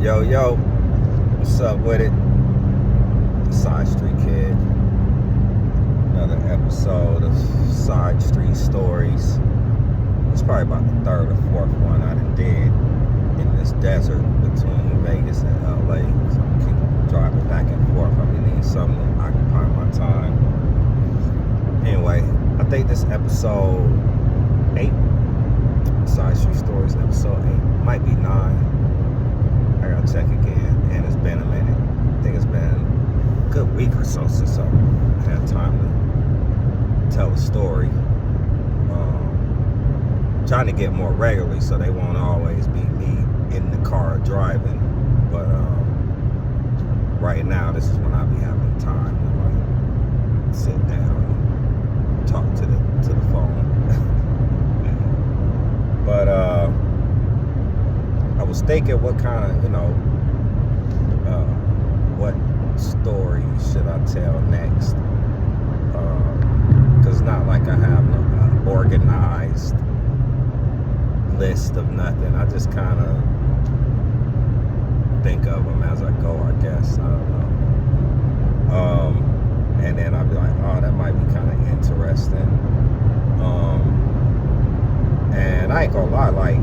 Yo, yo, what's up with it? Side Street Kid. Another episode of Side Street Stories. It's probably about the third or fourth one I done did in this desert between Vegas and LA. So I keep driving back and forth. I've been needing something to occupy my time. Anyway, I think this episode 8, Side Street Stories episode 8, might be 9. I gotta check again, and it's been a minute. I think it's been a good week or so since I had time to tell a story. Trying to get more regularly so they won't always be me in the car driving. But right now, this is when I'll be having time to like sit down and talk to the phone. But I was thinking what kind of, what story should I tell next? Because it's not like I have an organized list of nothing. I just kind of think of them as I go, I guess. I don't know. And then I'll be like, oh, that might be kind of interesting. And I ain't gonna lie, like,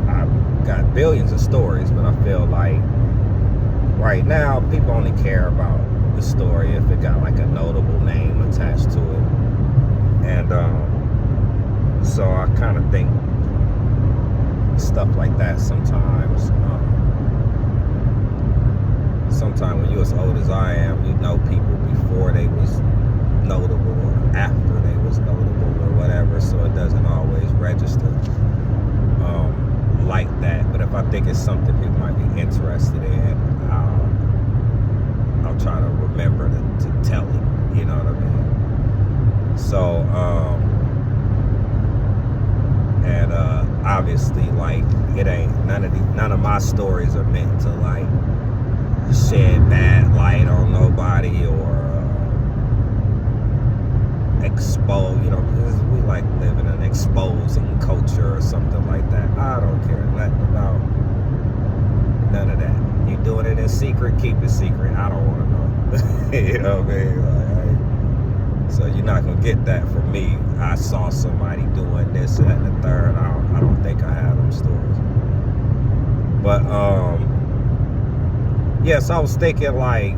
I've got billions of stories, but I feel like right now people only care about the story if it got like a notable name attached to it. And so I kind of think stuff like that sometimes. Sometimes when you're as old as I am, you know people before they was notable or after they was notable or whatever, so it doesn't always register like that. But if I think it's something people might be interested in, I'll try to remember to tell it, you know what I mean? So and obviously, like, it ain't none of my stories are meant to like shed bad light on nobody or expose, because we like live in an exposing culture or something like that. I don't care nothing about none of that. You doing it in secret, keep it secret. I don't want to know. You know what I mean? Like, so you're not gonna get that from me. I saw somebody doing this, that, and the third. I don't think I have them stories. But yeah. So I was thinking like.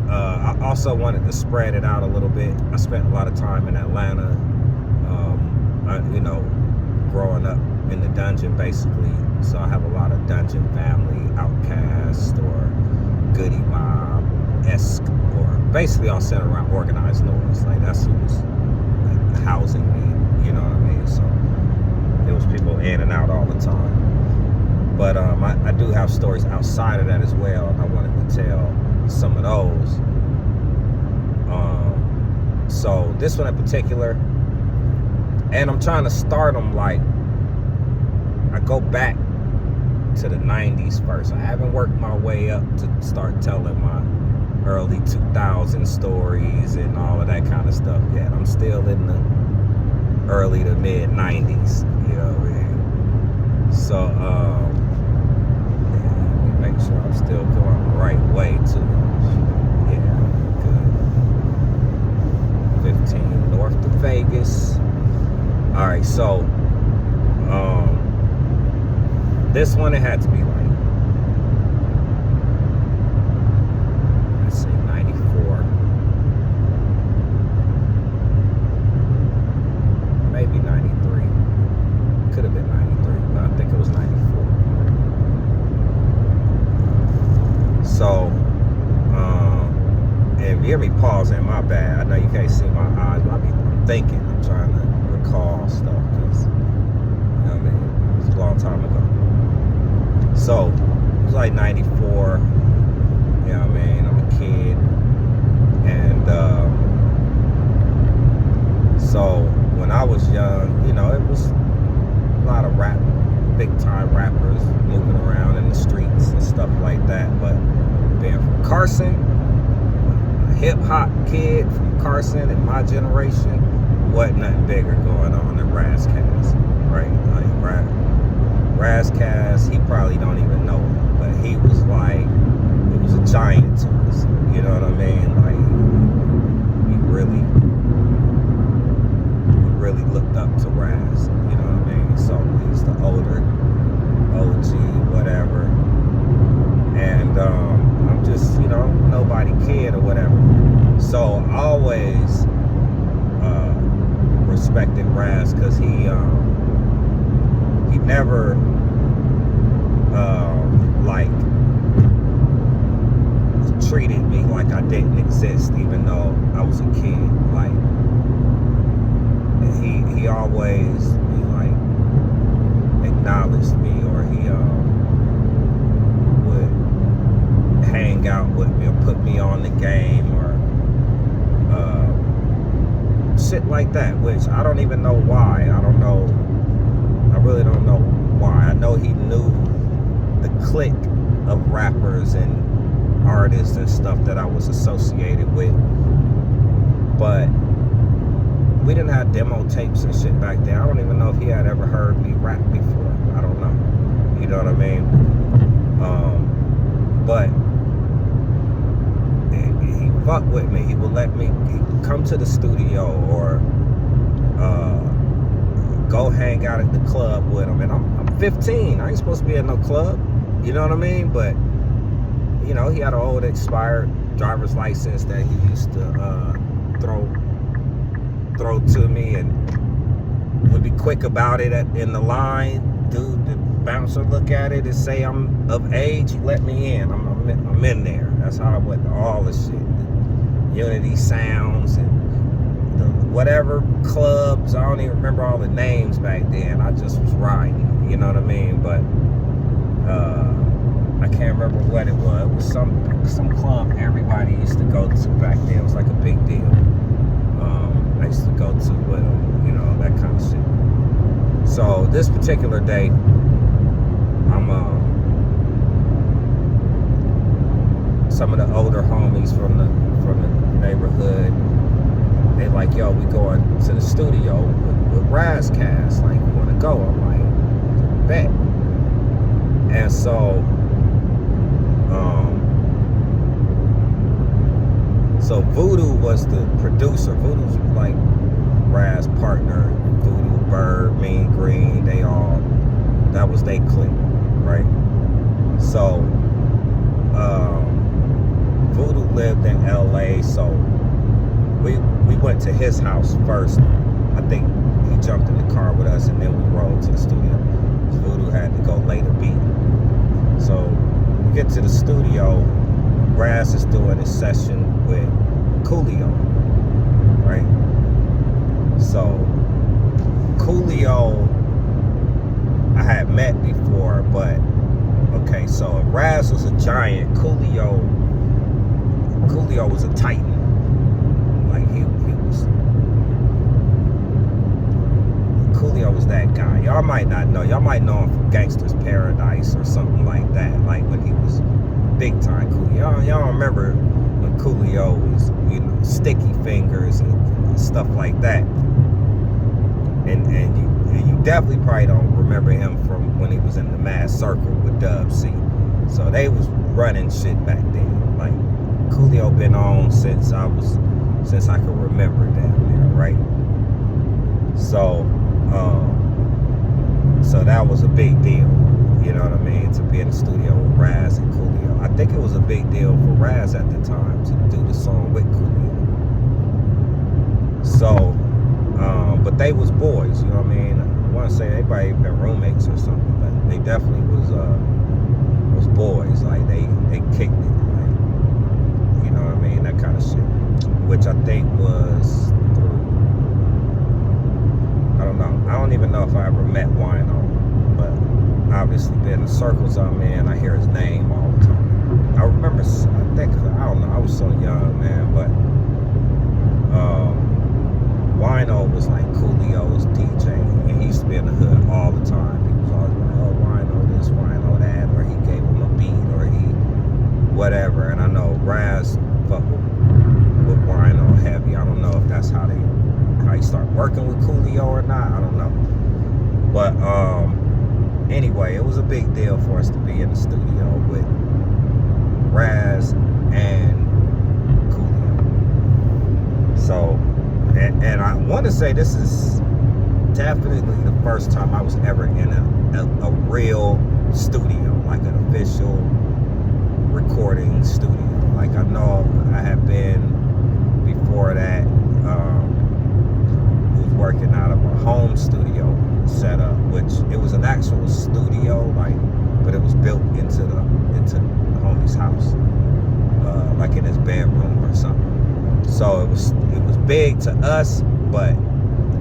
I also wanted to spread it out a little bit. I spent a lot of time in Atlanta, growing up in the dungeon, basically. So I have a lot of dungeon family, outcast, or goody mob-esque, or basically all centered around organized noise. Like, that's who was housing me, you know what I mean? So there was people in and out all the time. But I do have stories outside of that as well, and I wanted to tell some of those. So this one in particular, and I'm trying to start them like I go back to the 90s first. I haven't worked my way up to start telling my early 2000 stories and all of that kind of stuff yet. I'm still in the early to mid 90s, you know what I mean? So make sure I'm still going the right way too. Yeah, good. 15 north to Vegas. All right, so this one, it had to be like, let's say 94, maybe 93. Could have been 93, but I think it was 94. So, and if you hear me pausing, my bad. I know you can't see my eyes, but I'm thinking. I'm trying to recall stuff because, you know what I mean? It was a long time ago. So, it was like 94. You know what I mean? I'm a kid. And, so, when I was young, it was a lot of big time rappers moving around in the streets and stuff like that. But being from Carson, a hip hop kid from Carson in my generation, wasn't nothing bigger going on than Ras Kass, right? Like Ras Kass, he probably don't even know it, but he was like never like treated me like I didn't exist, even though I was a kid. Like he always like acknowledged me, or he would hang out with me or put me on the game, or shit like that, which I don't even know why. I really don't know why. I know he knew the clique of rappers and artists and stuff that I was associated with, but we didn't have demo tapes and shit back then. I don't even know if he had ever heard me rap before. I don't know. You know what I mean? But he fucked with me. He would let me come to the studio, or go hang out at the club with him. And I'm 15. I ain't supposed to be at no club. You know what I mean? But you know, he had an old expired driver's license that he used to throw to me, and would be quick about it in the line. Dude, the bouncer look at it and say I'm of age, he let me in. I'm in there. That's how I went to all the shit. The Unity Sounds and the whatever clubs. I don't even remember all the names back then. I just was riding. You know what I mean? But I can't remember what it was. It was some club everybody used to go to back then. It was like a big deal. I used to go to with them, you know, that kind of shit. So this particular day, I'm some of the older homies from the neighborhood. They like, yo, we going to the studio with Ras Kass. Like, you want to go? I'm like, bet. And so. So Voodoo was the producer. Voodoo's like Ras' partner. Voodoo, Bird, Mean Green, that was they clique, right? So Voodoo lived in LA, so we went to his house first. I think he jumped in the car with us, and then we rode to the studio. Voodoo had to go lay the beat. So we get to the studio, Ras is doing a session with Coolio, right? So Coolio I had met before, but okay, so if Ras was a giant, Coolio was a titan. Like Coolio was that guy. Y'all might not know. Y'all might know him from Gangsta's Paradise or something like that. Like when he was big time Coolio. Y'all remember when Coolio was, you know, Sticky Fingers and stuff like that. And you definitely probably don't remember him from when he was in the Mad Circle with Dub C. So they was running shit back then. Like Coolio been on since I could remember damn near, right? So that was a big deal, you know what I mean, to be in the studio with Ras and Coolio. I think it was a big deal for Ras at the time to do the song with Coolio. So, but they was boys, you know what I mean. I want to say they probably been roommates or something, but they definitely was boys. Like they kicked it, like, you know what I mean, that kind of shit. Which I think was through, I don't know. I don't even know if I ever met Wino, but obviously being in the circles I'm in, I hear his name all the time. I remember, I don't know, I was so young, man, but Wino was like Coolio's DJ, and he used to be in the hood all the time. People was always like, oh, Wino this, Wino that, or he gave him a beat, or he whatever. And I know Ras fucked with Wino heavy. I don't know if that's how he started working with Coolio or not. I don't know. But anyway, it was a big deal for us to be in the studio with Ras and Coolio. So, and I want to say this is definitely the first time I was ever in a real studio, like an official recording studio. Like I know I had been before that, was working out of a home studio setup, which it was an actual studio, like, but it was built into the homie's house, like in his bedroom or something. So it was big to us, but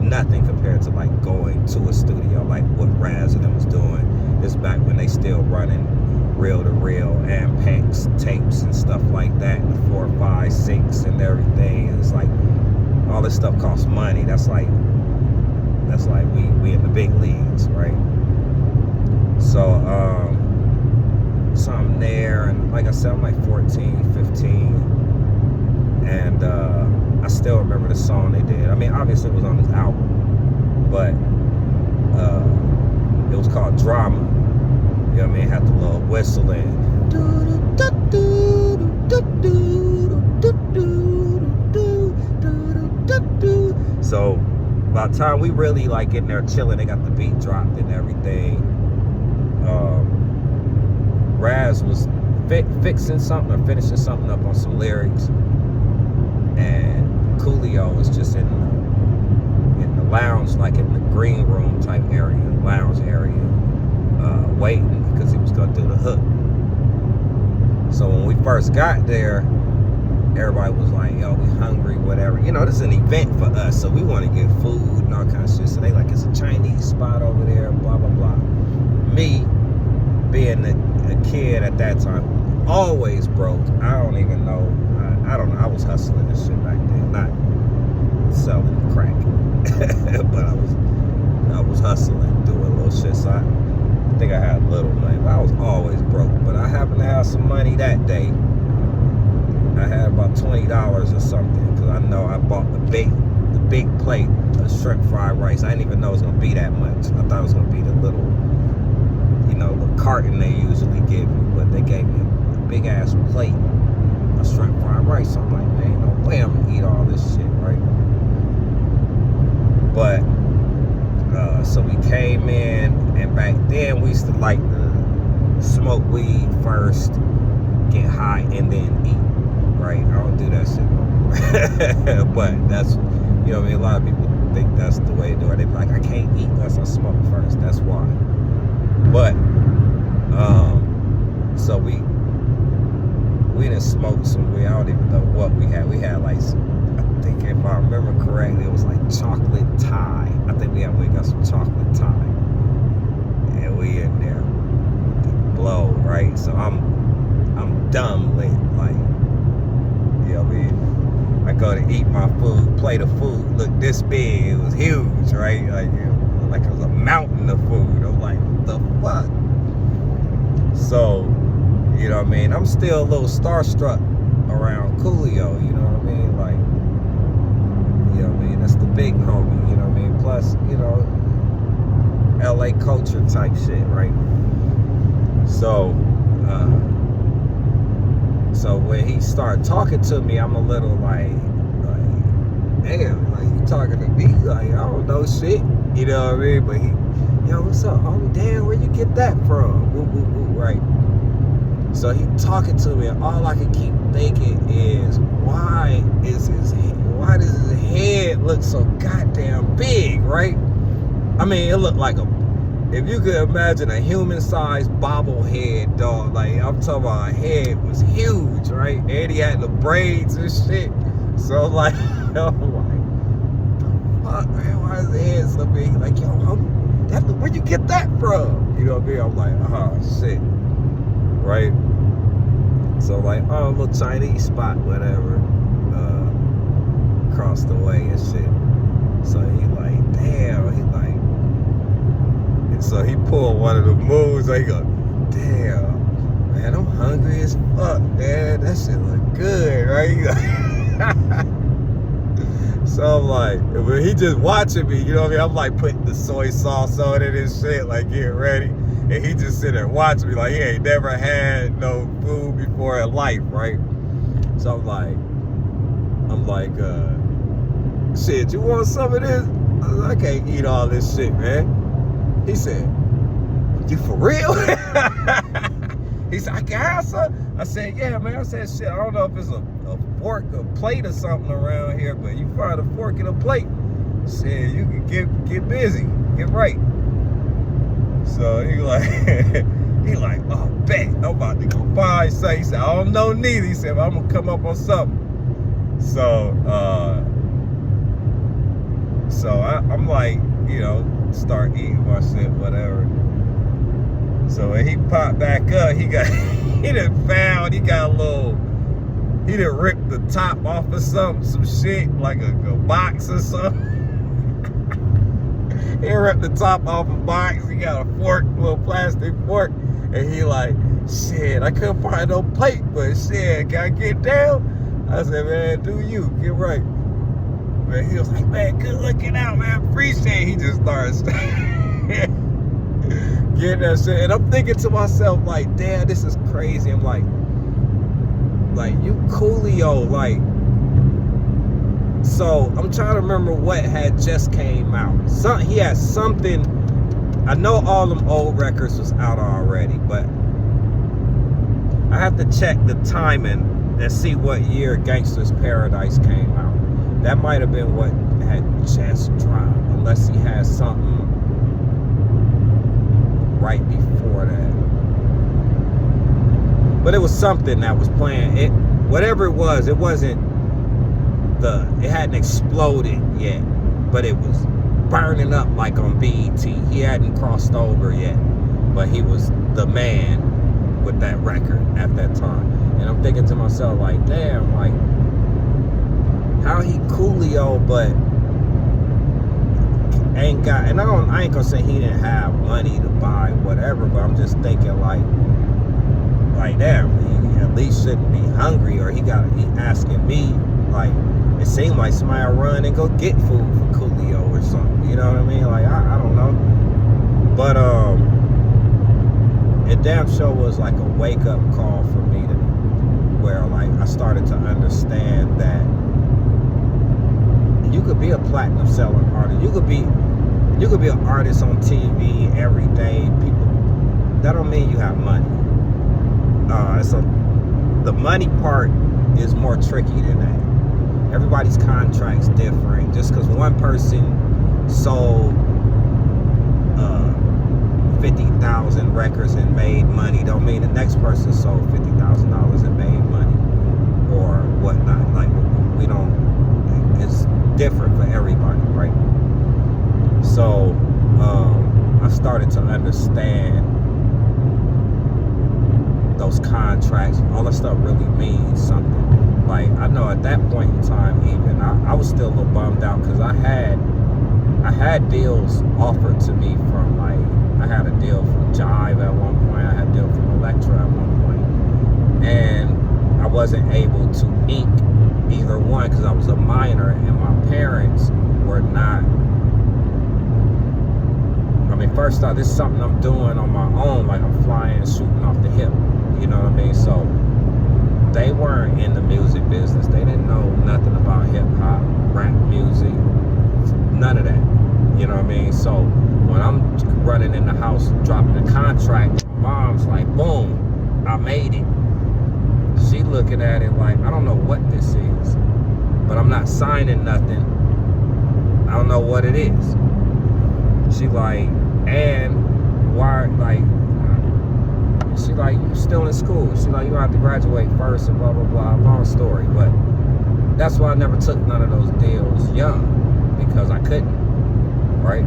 nothing compared to like going to a studio like what Raz and them was doing. It's back when they still running reel-to-reel and tapes and stuff like that, the 4, 5, 6 and everything. It's like all this stuff costs money. That's like we in the big leagues, right? So I'm there, and like I said, I'm like 14, 15, and I still remember the song they did. I mean, obviously it was on this album, but it was called Drama. You know what I mean? It had the little whistle and so by the time we really like in there chilling, they got the beat dropped and everything. Raz was fixing something or finishing something up on some lyrics, and Coolio was just in the lounge, like in the green room type area, lounge area, waiting because he was gonna do the hook. So when we first got there, everybody was like, yo, we hungry, whatever. You know, this is an event for us, so we want to get food and all kinds of shit. So they like, it's a Chinese spot over there, blah, blah, blah. Me, being a kid at that time, always broke. I don't even know. I don't know. I was hustling this shit back then, not selling crack. But I was hustling, doing little shit. So I think I had little money, but I was always broke. But I happened to have some money that day. I had about $20 or something, because I know I bought the big plate of shrimp fried rice. I didn't even know it was gonna be that much. I thought it was gonna be the little, you know, the carton they usually give you, but they gave me a big ass plate of shrimp fried rice. So I'm like, man, no way I'm gonna eat all this shit, right? But so we came in, and back then we used to like to smoke weed first, get high, and then eat. Right? I don't do that shit no more. But that's, you know what I mean? A lot of people think that's the way to do it. They be like, I can't eat unless I smoke first. That's why. But, so we didn't smoke some weed. I don't even know what we had. We had like, I think if I remember correctly, it was like chocolate Thai. I think we got some chocolate Thai. And we in there blow, right? So I'm dumb lit, like, you know what I mean? I go to eat my food, plate of food, look this big, it was huge, right? Like, you know, like it was a mountain of food. I'm like, what the fuck? So, you know what I mean? I'm still a little starstruck around Coolio, you know what I mean? Like, you know what I mean? That's the big homie, you know what I mean? Plus, you know, LA culture type shit, right? So, so when he started talking to me, I'm a little like, damn, like, you talking to me? Like, I don't know shit, you know what I mean? But he, yo, what's up? Oh, damn, where you get that from? Woo, woo, woo, right? So he talking to me, and all I can keep thinking is, why does his head look so goddamn big, right? I mean, it looked like if you could imagine a human-sized bobblehead, dog, like, I'm talking about, a head was huge, right? And he had the braids and shit. So, like, I'm like, the fuck, man, why is his head so big? He's like, yo, where'd you get that from? You know what I mean? I'm like, oh, shit, right? So, like, oh, a little Chinese spot, whatever, across the way and shit. So he like, damn, he like, so he pulled one of the moves. He go, damn, man, I'm hungry as fuck, man. That shit look good, right? So I'm like, but he just watching me, you know what I mean? I'm like putting the soy sauce on it and shit, like getting ready. And he just sitting there watching me like he ain't never had no food before in life, right? So I'm like, shit, you want some of this? I can't eat all this shit, man. He said, you for real? He said, I can have some? I said, yeah, man. I said, shit, I don't know if it's a fork, a plate or something around here, but you find a fork and a plate, shit, you can get busy, get right. So he like, he like, oh, bet I'm about to go buy. So he said, I don't know neither. He said, but I'm gonna come up on something. So, I'm like, start eating my shit, whatever. So when he popped back up, he got, he ripped the top off of some shit, like a box or something. He ripped the top off a box. He got a fork, little plastic fork, and he like, shit, I couldn't find no plate, but shit, can I get down? I said, man, do you, get right. Man, he was like, man, good looking out, man, appreciate it. He just started getting that shit, and I'm thinking to myself, like, damn, this is crazy. I'm like, you Coolio, like, so I'm trying to remember what had just came out. He had something. I know all them old records was out already, but I have to check the timing and see what year Gangsta's Paradise came out. That might have been what had just dropped, unless he had something right before that. But it was something that was playing. Whatever it was, it wasn't it hadn't exploded yet, but it was burning up like on BET. He hadn't crossed over yet, but he was the man with that record at that time. And I'm thinking to myself, like, damn, like, how he Coolio, but ain't got, and I ain't gonna say he didn't have money to buy whatever, but I'm just thinking like damn, he at least shouldn't be hungry, or he asking me, like, it seemed like somebody run and go get food for Coolio or something, you know what I mean? Like, I don't know. But it damn sure was like a wake-up call for me, to where, like, I started to understand that you could be a platinum selling artist. You could be an artist on TV every day. People, that don't mean you have money. So the money part is more tricky than that. Everybody's contract's different. Just because one person sold 50,000 records and made money don't mean the next person sold $50,000 and made money or whatnot. Like, it's different for everybody, right? So I started to understand those contracts. All that stuff really means something. Like, I know at that point in time, even I was still a little bummed out, because I had deals offered to me from, like, I had a deal from Jive at one point, I had a deal from Elektra at one point, and I wasn't able to ink either one because I was a minor, and my parents were not. I mean, first off, this is something I'm doing on my own, like I'm flying and shooting off the hip, you know what I mean? So they weren't in the music business. They didn't know nothing about hip-hop, rap music, none of that, you know what I mean? So when I'm running in the house, dropping a contract, my mom's like, boom, I made it. She looking at it like, I don't know what this is, but I'm not signing nothing. I don't know what it is. She like, and why, like, she like, you still in school. She like, you have to graduate first and blah, blah, blah. Long story. But that's why I never took none of those deals young, because I couldn't, right?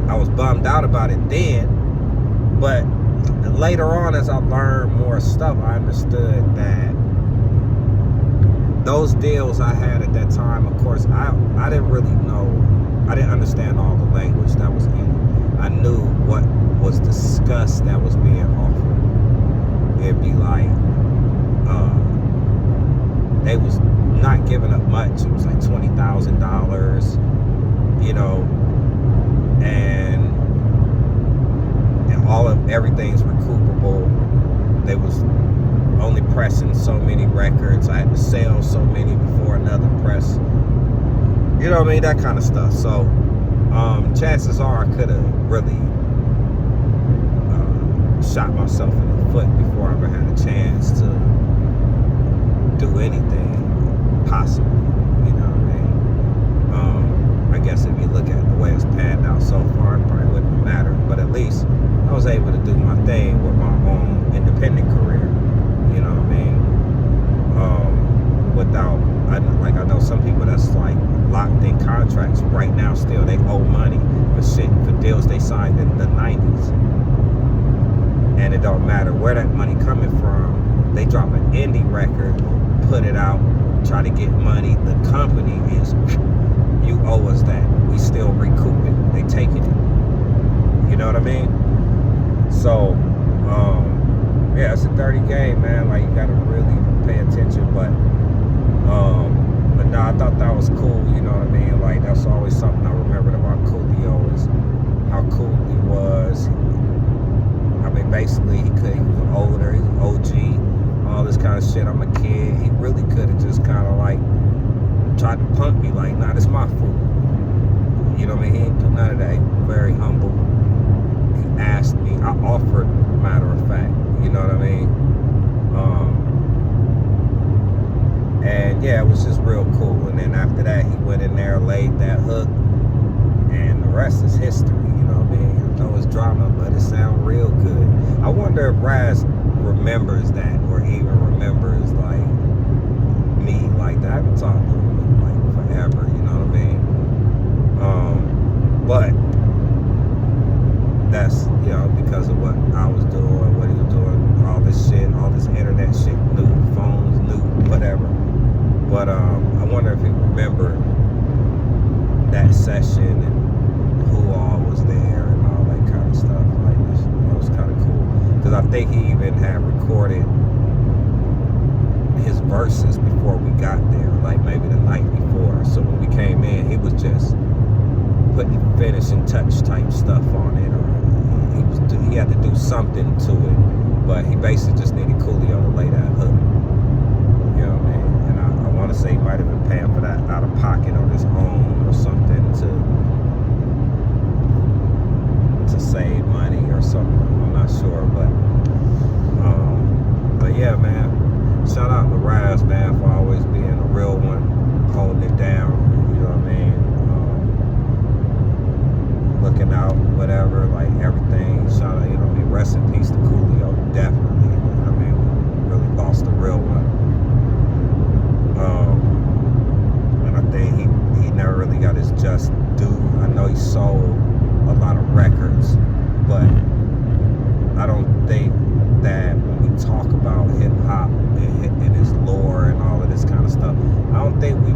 I was bummed out about it then, but later on, as I learned more stuff, I understood that those deals I had at that time, of course, I didn't really know, I didn't understand all the language that was in it. I knew what was discussed that was being offered. It'd be like, they was not giving up much. It was like $20,000, you know, and everything's recoupable. They was only pressing so many records. I had to sell so many before another press. You know what I mean? That kind of stuff. So chances are I could have really shot myself in the foot before I ever had a chance to do anything possible. You know what I mean? I guess if you look at the way it's panned out so far, it probably wouldn't have matter. But at least I was able to do my thing with my own independent career. You know what I mean? Without, I know some people that's like locked in contracts right now still. They owe money for deals they signed in the 90s. And it don't matter where that money coming from. They drop an indie record, put it out, try to get money. The company is, you owe us that. We still recoup it. They taking it. You know what I mean? So, yeah, it's a dirty game, man. Like, you gotta really pay attention. But no, I thought that was cool. You know what I mean? Like, that's always something I remembered about Coolio, is how cool he was. I mean, basically, he was older, he was OG, all this kind of shit. I'm a kid. He really could have just kind of like tried to punk me, like, nah, this my food. You know what I mean? He didn't do none of that. He was very humble. He asked me. I offered, matter of fact. You know what I mean? And yeah, it was just real cool. And then after that, he went in there, laid that hook, and the rest is history. You know what I mean? I know it's drama, but it sounds real good. I wonder if Ras remembers that, or even remembers like me like that. I haven't talked to him like forever. You know what I mean? But that's, you know, because of what I was doing, what he was doing, all this shit, all this internet shit, new phones, new whatever. But I wonder if he remembered that session and who all was there and all that kind of stuff. Like, it was kind of cool. Because I think he even had recorded his verses before we got there, like maybe the night before. So when we came in, he was just putting finishing touch type stuff on it, or he had to do something to it. But he basically just needed Coolio to lay that hook. You know what I mean? And I want to say he might have been paying for that out of pocket on his own or something to save money or something. I'm not sure, but yeah, man. Shout out to Ras, man, for always being a real one, holding it down. You know what I mean? Looking out, whatever, like everything. Shout out, you know what I mean? Rest in peace to Coolio, definitely. You know what I mean? We really lost a real one. And I think he never really got his just due. I know he sold a lot of records, but I don't think that when we talk about hip hop and his lore and all of this kind of stuff, I don't think we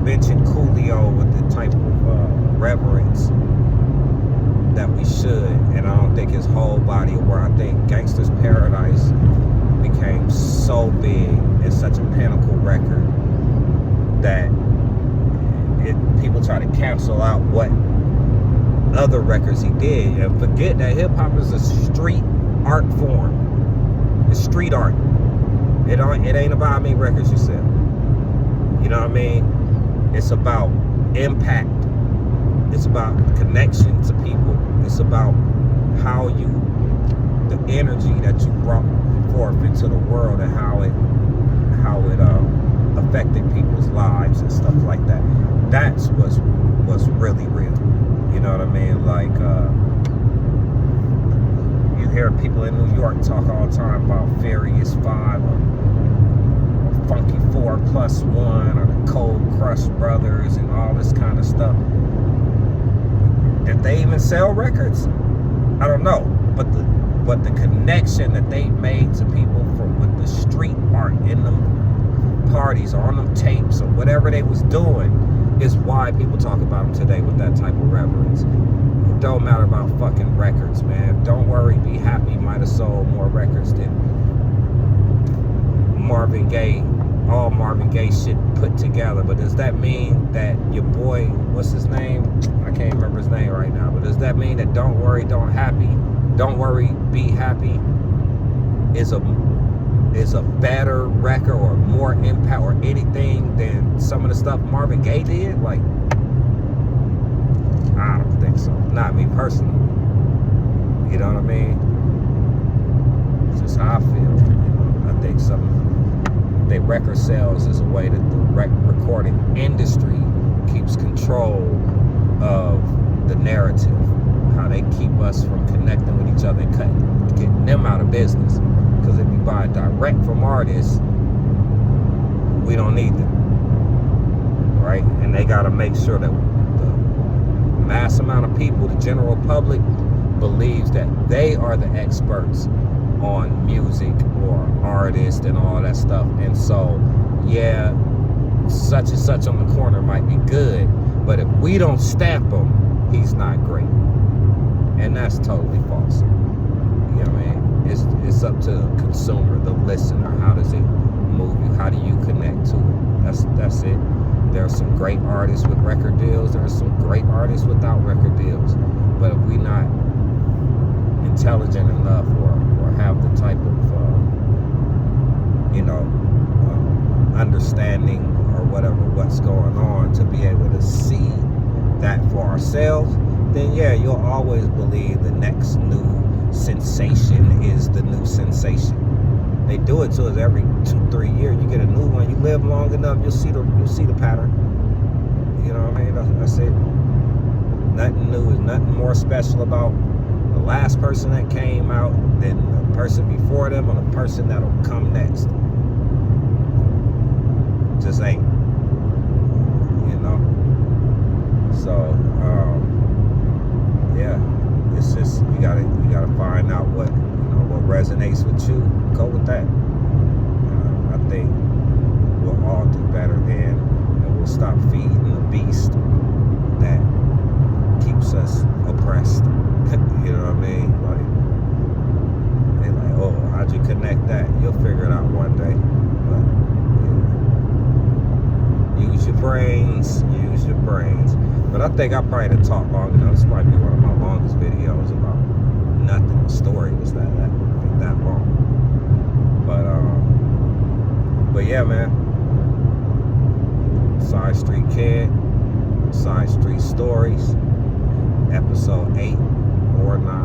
mention Coolio with the type of reverence that we should. And I don't think his whole body of work, I think Gangsta's Paradise became so big, it's such a pinnacle record that people try to cancel out what other records he did and forget that hip hop is a street art form. It's street art. It ain't about how many records you sell. You know what I mean? It's about impact. It's about connection to people. It's about how the energy that you brought forth into the world and how it affected people's lives and stuff like that. That's what's really real. You know what I mean? Like, you hear people in New York talk all the time about Furious 5 or Funky 4+1 or the Cold Crush Brothers and all this kind of stuff. Did they even sell records? I don't know. But the connection that they made to people with the street art in them parties or on them tapes or whatever they was doing is why people talk about them today with that type of reverence. It don't matter about fucking records, man. Don't worry, be happy. Might have sold more records than Marvin Gaye, all Marvin Gaye shit put together. But does that mean that your boy, what's his name? I can't remember his name right now. But does that mean that Don't Worry, Don't Worry, Be Happy is a better record or more impact or anything than some of the stuff Marvin Gaye did? Like, I don't think so. Not me personally. You know what I mean? It's just how I feel. You know, I think they record sales is a way that the recording industry keeps control of the narrative, how they keep us from connecting with each other and getting them out of business. Because if you buy direct from artists, we don't need them, right? And they got to make sure that the mass amount of people, the general public, believes that they are the experts on music or artists and all that stuff. And so, yeah, such and such on the corner might be good, but if we don't stamp him, he's not great. And that's totally false. You know what I mean? It's up to the consumer, the listener. How does it move you? How do you connect to it? That's it. There are some great artists with record deals. There are some great artists without record deals. But if we're not intelligent enough or have the type of understanding or whatever what's going on to be able to see that for ourselves, then yeah, you'll always believe the next new sensation is the new sensation. They do it to us every 2-3 years. You get a new one. You live long enough, you'll see the pattern. You know what I mean? That's it. Nothing new is nothing more special about the last person that came out than the person before them or the person that'll come next. Just ain't. So yeah, it's just you gotta find out what resonates with you. Go with that. I think we'll all do better then, and we'll stop feeding the beast that keeps us oppressed. You know what I mean? Like, they're like, oh, how'd you connect that? You'll figure it out one day. But use your brains. But I think I probably didn't talk long enough. This might be one of my longest videos about nothing. The story was that long. But yeah, man. Side Street Kid, Side Street Stories, episode 8 or 9.